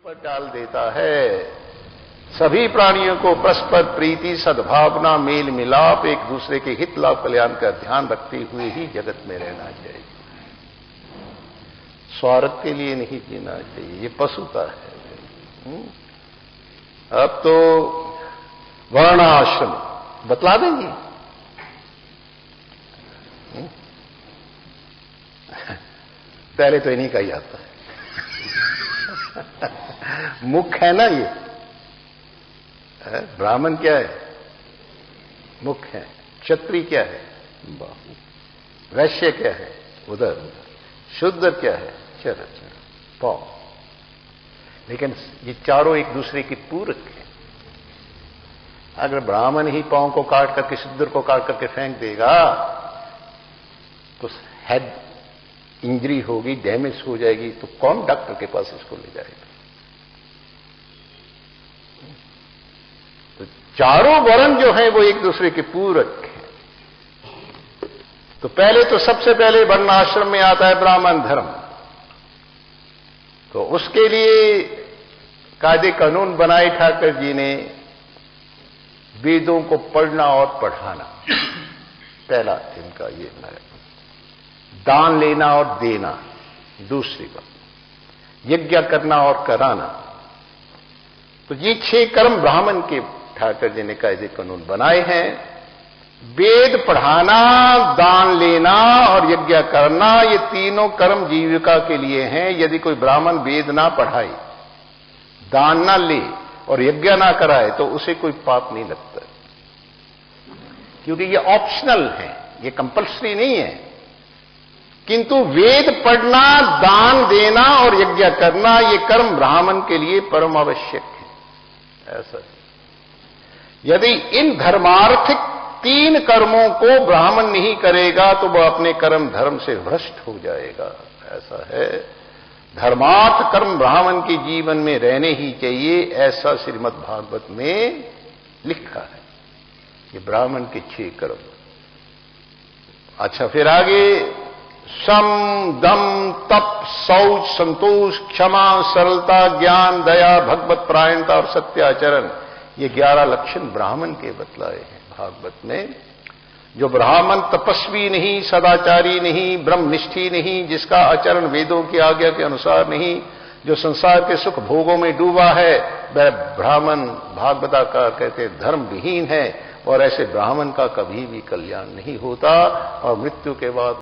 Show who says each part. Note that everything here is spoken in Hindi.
Speaker 1: पर डाल देता है। सभी प्राणियों को परस्पर प्रीति, सद्भावना, मेल मिलाप, एक दूसरे के हित लाभ कल्याण का ध्यान रखते हुए ही जगत में रहना चाहिए। स्वार्थ के लिए नहीं जीना चाहिए, ये पशुता है। अब तो वर्णाश्रम बतला देंगे। पहले तो इन्हीं का ही आता है। मुख है ना ये, ब्राह्मण क्या है? मुख है। क्षत्रिय क्या है? बाहु। वैश्य क्या है? उदर। शूद्र क्या है? चरण, पांव। लेकिन ये चारों एक दूसरे की पूरक है। अगर ब्राह्मण ही पांव को काट करके शूद्र को काट करके फेंक देगा तो हेड इंजरी होगी, डैमेज हो जाएगी, तो कौन डॉक्टर के पास इसको ले जाएगा? तो चारों वर्ण जो हैं वो एक दूसरे के पूरक हैं। तो पहले तो सबसे पहले वर्ण आश्रम में आता है ब्राह्मण धर्म। तो उसके लिए कायदे कानून बनाए ठाकर जी ने वेदों को पढ़ना और पढ़ाना। पहला इनका ये है। दान लेना और देना दूसरी बात। यज्ञ करना और कराना। तो ये 6 कर्म ब्राह्मण के ठाकर जी ने कायदे कानून बनाए हैं। वेद पढ़ाना, दान लेना और यज्ञ करना, ये तीनों कर्म जीविका के लिए हैं। यदि कोई ब्राह्मण वेद ना पढ़ाए, दान ना ले और यज्ञ ना कराए तो उसे कोई पाप नहीं लगता, क्योंकि ये ऑप्शनल है, ये कंपल्सरी नहीं है। किंतु वेद पढ़ना, दान देना और यज्ञ करना, ये कर्म ब्राह्मण के लिए परम आवश्यक है। ऐसा है। यदि इन धर्मार्थिक 3 कर्मों को ब्राह्मण नहीं करेगा तो वह अपने कर्म धर्म से भ्रष्ट हो जाएगा। ऐसा है। धर्मार्थ कर्म ब्राह्मण के जीवन में रहने ही चाहिए, ऐसा श्रीमद् भागवत में लिखा है। ये ब्राह्मण के 6 कर्म। अच्छा, फिर आगे सम, दम, तप, शौच, संतोष, क्षमा, सरलता, ज्ञान, दया, भगवत परायणता और सत्याचरण, ये 11 लक्षण ब्राह्मण के बतलाए हैं भागवत में। जो ब्राह्मण तपस्वी नहीं, सदाचारी नहीं, ब्रह्मनिष्ठी नहीं, जिसका आचरण वेदों की आज्ञा के अनुसार नहीं, जो संसार के सुख भोगों में डूबा है, वह ब्राह्मण भागवताकार कहते धर्म विहीन है। और ऐसे ब्राह्मण का कभी भी कल्याण नहीं होता और मृत्यु के बाद